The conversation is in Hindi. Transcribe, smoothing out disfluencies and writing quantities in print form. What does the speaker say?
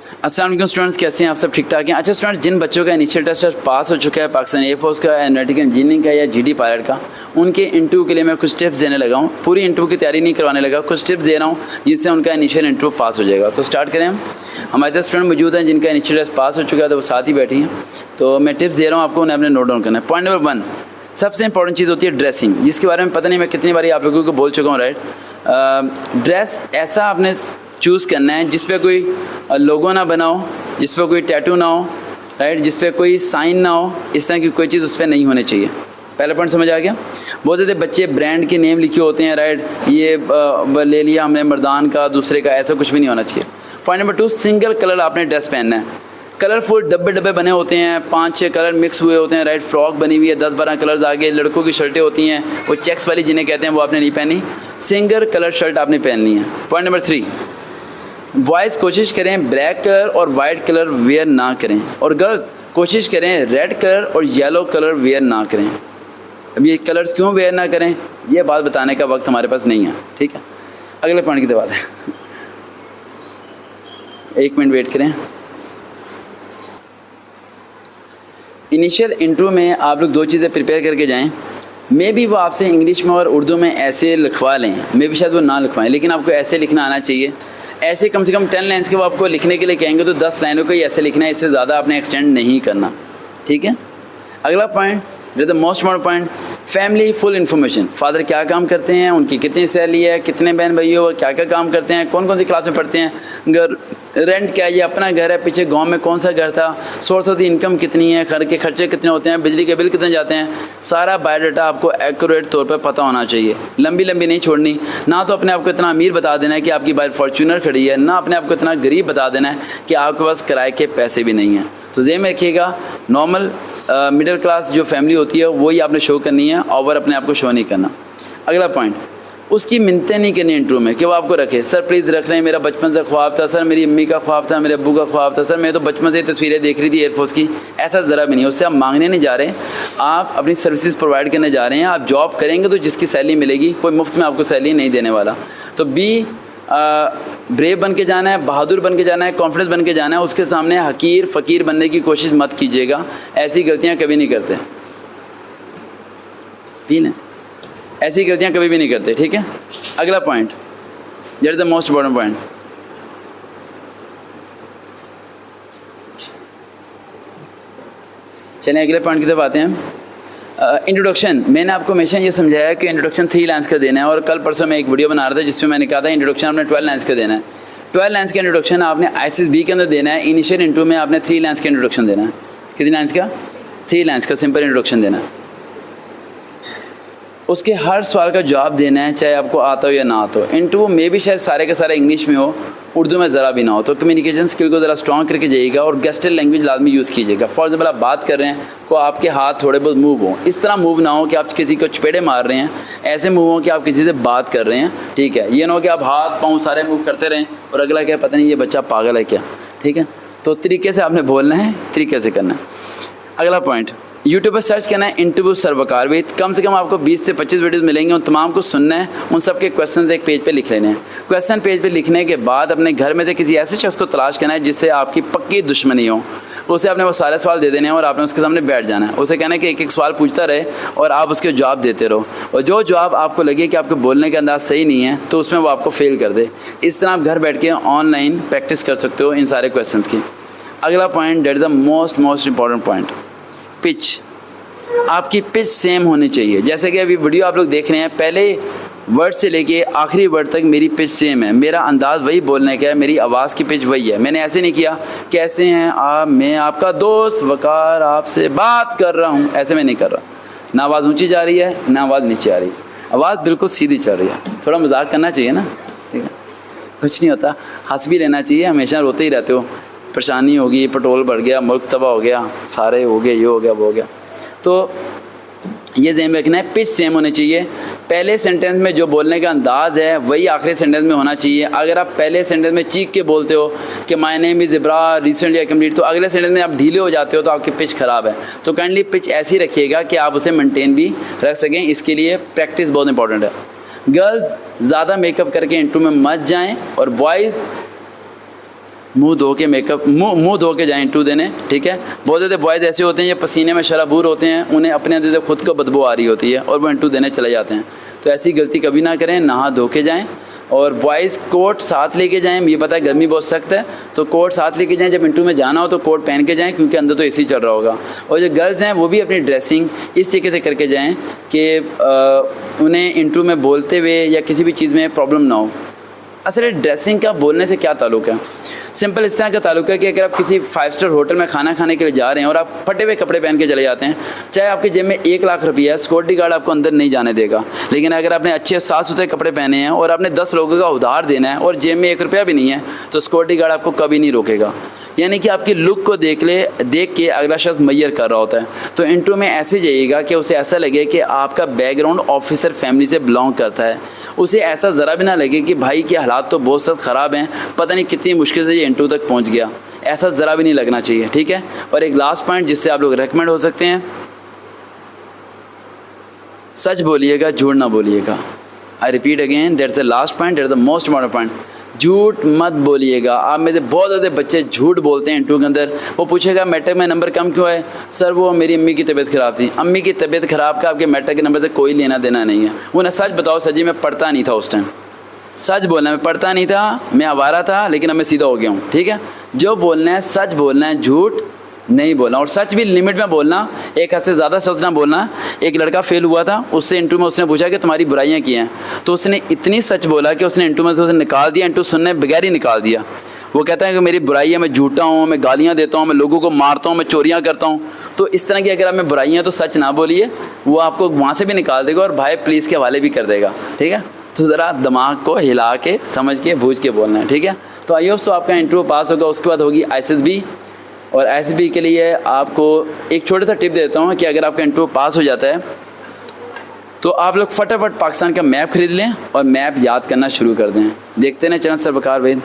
अस्सलाम वालेकुम स्टूडेंट्स, कैसे हैं आप सब? ठीक ठाक हैं? अच्छा स्टूडेंट्स, जिन बच्चों का इनिशियल टेस्ट पास हो चुका है पाकिस्तान एयरफोर्स का, एरोनॉटिकल इंजीनियरिंग का या जीडी पायलट का, उनके इंटरव्यू के लिए मैं कुछ टिप्स देने लगा हूँ। पूरी इंटरव्यू की तैयारी नहीं करवाने लगा, कुछ टिप्स दे रहा हूँ जिससे उनका इनिशियल इंटरव्यू पास हो जाएगा। तो स्टार्ट करें हम। हमारे साथ स्टूडेंट मौजूद हैं जिनका इनिशियल टेस्ट पास हो चुका है, तो वो साथ ही बैठी हैं। तो मैं टिप्स दे रहा हूँ आपको, उन्हें अपने नोट डाउन करना है। पॉइंट नंबर 1, सबसे इंपॉर्टेंट चीज़ होती है ड्रेसिंग, जिसके बारे में पता नहीं मैं कितनी बारी आप लोगों को बोल चुका हूँ, राइट। ड्रेस ऐसा आपने चूज़ करना है जिस पे कोई लोगो ना बना हो, जिस पे कोई टैटू ना हो, राइट, जिस पे कोई साइन ना हो, इस तरह की कोई चीज़ उस पर नहीं होनी चाहिए। पहला पॉइंट समझ आ गया? बहुत ज़्यादा बच्चे ब्रांड के नेम लिखे होते हैं, राइट, ये ले लिया हमने मर्दान का, दूसरे का, ऐसा कुछ भी नहीं होना चाहिए। पॉइंट नंबर 2, सिंगल कलर आपने ड्रेस पहनना है। कलरफुल डब्बे डब्बे बने होते हैं, 5-6 कलर मिक्स हुए होते हैं, राइट। फ्रॉक बनी हुई है, 10-12 कलर्स आगे। लड़कों की शर्टें होती हैं वो चेक्स वाली जिन्हें कहते हैं, वो आपने नहीं पहनी। सिंगल कलर शर्ट आपने पहननी है। पॉइंट नंबर 3, बॉयज़ कोशिश करें ब्लैक कलर और वाइट कलर वेयर ना करें, और गर्ल्स कोशिश करें रेड कलर और येलो कलर वेयर ना करें। अब ये कलर्स क्यों वेयर ना करें, ये बात बताने का वक्त हमारे पास नहीं है, ठीक है। अगले पॉइंट की बात है, 1 मिनट वेट करें। इनिशियल इंटरव्यू में आप लोग 2 चीज़ें प्रिपेयर करके जाएं। मे भी वो आपसे इंग्लिश में और उर्दू में ऐसे लिखवा लें, मे भी शायद वो ना लिखवाएं, लेकिन आपको ऐसे लिखना आना चाहिए। ऐसे कम से कम 10 लाइन्स के वो आपको लिखने के लिए कहेंगे तो 10 लाइनों को ही ऐसे लिखना है, इससे ज़्यादा आपने एक्सटेंड नहीं करना, ठीक है। अगला point, the most important point, family full information. Father क्या काम करते हैं, उनकी कितनी सैलरी है, कितने बहन भाई हो, क्या क्या काम करते हैं, कौन कौन सी क्लास में पढ़ते हैं, घर रेंट क्या है, ये अपना घर है, पीछे गांव में कौन सा घर था, सोर्स ऑफ द इनकम कितनी है, घर के खर्चे कितने होते हैं, बिजली के बिल कितने जाते हैं, सारा बायोडाटा आपको एक्यूरेट तौर पर पता होना चाहिए। लंबी लंबी नहीं छोड़नी, ना तो अपने आप को इतना अमीर बता देना है कि आपकी बाइक फॉर्च्यूनर खड़ी है, ना अपने आप को इतना गरीब बता देना है कि आपके पास किराए के पैसे भी नहीं हैं। तो ज़हन में रखिएगा, नॉर्मल मिडिल क्लास जो फैमिली होती है वही आपने शो करनी है, ओवर अपने आप को शो नहीं करना। अगला पॉइंट, उसकी मिन्नतें नहीं करनी इंटरव्यू में कि वो आपको रखे, सर प्लीज़ रख लें, मेरा बचपन से ख्वाब था, सर मेरी अम्मी का ख्वाब था, मेरे अब्बू का ख्वाब था, सर मैं तो बचपन से तस्वीरें देख रही थी एयरफोर्स की। ऐसा ज़रा भी नहीं, उससे आप मांगने नहीं जा रहे, आप अपनी सर्विसेज प्रोवाइड करने जा रहे हैं। आप जॉब करेंगे तो जिसकी सैलरी मिलेगी, कोई मुफ्त में आपको सैलरी नहीं देने वाला। तो ब्रेव बन के जाना है, बहादुर बन के जाना है, कॉन्फिडेंस बन के जाना है। उसके सामने हकीर फ़कीर बनने की कोशिश मत कीजिएगा, ऐसी गलतियाँ कभी नहीं करते, ठीक है, ऐसी गलतियाँ कभी भी नहीं करते, ठीक है। अगला point, that is the most important point, चलिए अगले पॉइंट की तरफ आते हैं। इंट्रोडक्शन, मैंने आपको हमेशा ये समझाया कि इंट्रोडक्शन 3 लाइन्स का देना है, और कल परसों मैं एक वीडियो बना रहा था जिसमें मैंने कहा था इंट्रोडक्शन आपने 12 लाइन्स का देना है। 12 लाइन्स का इंट्रोडक्शन आपने ICSB के अंदर देना है। इनिशियल इंटरव्यू में आपने 3 लाइन्स का इंट्रोडक्शन देना है। कितनी लाइन्स का? 3 लाइन्स का सिंपल इंट्रोडक्शन देना है। उसके हर सवाल का जवाब देना है, चाहे आपको आता हो या ना आता हो। इंटरव्यू में भी शायद सारे के सारे इंग्लिश में हो, उर्दू में ज़रा भी ना हो, तो कम्युनिकेशन स्किल को ज़रा स्ट्रॉन्ग करके जाइएगा, और गेस्टल लैंग्वेज लाजमी यूज़ कीजिएगा। फॉर एग्जाम्पल आप बात कर रहे हैं को आपके हाथ थोड़े बहुत मूव हों, इस तरह मूव ना हो कि आप किसी को चपेड़े मार रहे हैं, ऐसे मूव हो कि आप किसी से बात कर रहे हैं, ठीक है। ये ना हो कि आप हाथ पाँव सारे मूव करते रहें और अगला क्या पता नहीं ये बच्चा पागल है क्या, ठीक है। तो तरीके से आपने बोलना है, तरीके से करना है। अगला पॉइंट, यूट्यूब पर सर्च करना है इंटरव्यू सर्वकार विद, कम से कम आपको 20 से 25 वीडियोस मिलेंगे, उन तमाम को सुनना है, उन सब के क्वेश्चन एक पेज पे लिख लेने हैं। क्वेश्चन पेज पे लिखने के बाद अपने घर में से किसी ऐसे शख्स को तलाश करना है जिससे आपकी पक्की दुश्मनी हो, उसे आपने वो सारे सवाल दे देने हैं और आपने उसके सामने बैठ जाना है। उसे कहना है कि एक एक सवाल पूछता रहे और आप उसके जवाब देते रहो, और जो जवाब आपको लगे कि आपके बोलने का अंदाज़ सही नहीं है तो उसमें वो आपको फेल कर दे। इस तरह आप घर बैठ के ऑनलाइन प्रैक्टिस कर सकते हो इन सारे क्वेश्चन की। अगला point, that is the most important point, pitch. आपकी पिच सेम होनी चाहिए। जैसे कि अभी वीडियो आप लोग देख रहे हैं, पहले वर्ड से लेके आखिरी वर्ड तक मेरी पिच सेम है, मेरा अंदाज़ वही बोलने का है, मेरी आवाज़ की पिच वही है। मैंने ऐसे नहीं किया कैसे हैं आप, मैं आपका दोस्त वकार आपसे बात कर रहा हूँ, ऐसे मैं नहीं कर रहा। ना आवाज़ ऊंची जा रही है ना आवाज़ नीचे आ रही, आवाज़ बिल्कुल सीधी चल रही है। थोड़ा मजाक करना चाहिए ना, ठीक है, कुछ नहीं होता, हंस भी लेना चाहिए। हमेशा रोते ही रहते हो, परेशानी होगी, पेट्रोल बढ़ गया, मुल्क तबाह हो गया, सारे हो गए, ये हो गया वो हो गया। तो ये ज़हन में रखना है, पिच सेम होनी चाहिए। पहले सेंटेंस में जो बोलने का अंदाज़ है वही आखिरी सेंटेंस में होना चाहिए। अगर आप पहले सेंटेंस में चीख के बोलते हो कि माय नेम इज़ इब्रा रिसेंटली आई कंप्लीट, तो अगले सेंटेंस में आप ढीले हो जाते हो तो आपकी पिच ख़राब है। तो काइंडली पिच ऐसी रखिएगा कि आप उसे मेंटेन भी रख सकें। इसके लिए प्रैक्टिस बहुत इंपॉर्टेंट है। गर्ल्स ज़्यादा मेकअप करके इंटरव्यू में मत जाएँ, और बॉयज़ मुंह धो के मेकअप मुंह धो के जाएं इंटरव्यू देने, ठीक है। बहुत ज़्यादा बॉयज़ ऐसे होते हैं ये पसीने में शराबूर होते हैं, उन्हें अपने अंदर से खुद को बदबू आ रही होती है और वो इंटरव्यू देने चले जाते हैं। तो ऐसी गलती कभी ना करें, नहा धो के जाएँ। और बॉयज़ कोट साथ लेके जाएं, ये पता है गर्मी बहुत सख्त है, तो कोट साथ लेके जाएं। जब इंटरव्यू में जाना हो तो कोट पहन के जाएं, क्योंकि अंदर तो एसी चल रहा होगा। और जो गर्ल्स हैं वो भी अपनी ड्रेसिंग इस तरीके से करके जाएं कि उन्हें इंटरव्यू में बोलते हुए या किसी भी चीज़ में प्रॉब्लम ना हो। असल ड्रेसिंग का बोलने से क्या ताल्लुक़ है? सिंपल इस तरह का ताल्लुक़ है कि अगर आप किसी 5 स्टार होटल में खाना खाने के लिए जा रहे हैं और आप फटे हुए कपड़े पहन के चले जाते हैं, चाहे आपके जेब में 1 लाख रुपया है, सिक्योरिटी गार्ड आपको अंदर नहीं जाने देगा। लेकिन अगर आपने अच्छे साफ़ सुथरे कपड़े पहने हैं और आपने 10 लोगों का उधार देना है और जेब में 1 रुपया भी नहीं है, तो सिक्योरिटी गार्ड आपको कभी नहीं रोकेगा। यानी कि आपकी लुक को देख के अगला शख्स मैयर कर रहा होता है। तो इंटरव्यू में ऐसे जाइएगा कि उसे ऐसा लगे कि आपका बैकग्राउंड ऑफिसर फैमिली से बिलोंग करता है। उसे ऐसा ज़रा भी ना लगे कि भाई के हालात तो बहुत सख्त ख़राब हैं, पता नहीं कितनी मुश्किल से ये इंटरव्यू तक पहुंच गया, ऐसा ज़रा भी नहीं लगना चाहिए, ठीक है। और एक लास्ट पॉइंट जिससे आप लोग रेकमेंड हो सकते हैं, सच बोलिएगा, झूठ ना बोलिएगा। I repeat again, that's the last point, that's the most important point. झूठ मत बोलिएगा। आप में से बहुत ज़्यादा बच्चे झूठ बोलते हैं इंटरव्यू के अंदर। वो पूछेगा मैट्रिक में नंबर कम क्यों है? सर वो मेरी अम्मी की तबीयत ख़राब थी। अम्मी की तबीयत ख़राब का आपके मैट्रिक के नंबर से कोई लेना देना नहीं है। वो ना सच बताओ, सर जी मैं पढ़ता नहीं था उस टाइम। सच बोलना, मैं पढ़ता नहीं था, मैं आवारा था, लेकिन अब मैं सीधा हो गया हूँ, ठीक है। जो बोलना है सच बोलना है, झूठ नहीं बोलना। और सच भी लिमिट में बोलना, एक हद से ज़्यादा सच ना बोलना। एक लड़का फेल हुआ था, उससे इंटरव्यू में उसने पूछा कि तुम्हारी बुराइयां की हैं, तो उसने इतनी सच बोला कि उसने इंटरव्यू में से उसे निकाल दिया, इंटरव्यू सुनने बगैर ही निकाल दिया। वो कहता है कि मेरी बुराई है, मैं झूठा हूँ, मैं गालियाँ देता हूँ, मैं लोगों को मारता हूँ, मैं चोरियाँ करता हूँ। तो इस तरह की अगर आप में बुराइयाँ तो सच ना बोलिए, वो आपको वहाँ से भी निकाल देगा और भाई पुलिस के हवाले भी कर देगा, ठीक है। तो ज़रा दिमाग को हिला के समझ के बूझ के बोलना है, ठीक है। तो आई होप सो आपका इंटरव्यू पास होगा। उसके बाद होगी ISSB, और ISSB के लिए आपको एक छोटा सा टिप देता हूँ कि अगर आपका इंटरव्यू पास हो जाता है तो आप लोग फटाफट पाकिस्तान का मैप खरीद लें और मैप याद करना शुरू कर दें। देखते हैं चैनल सर वकार वहीद।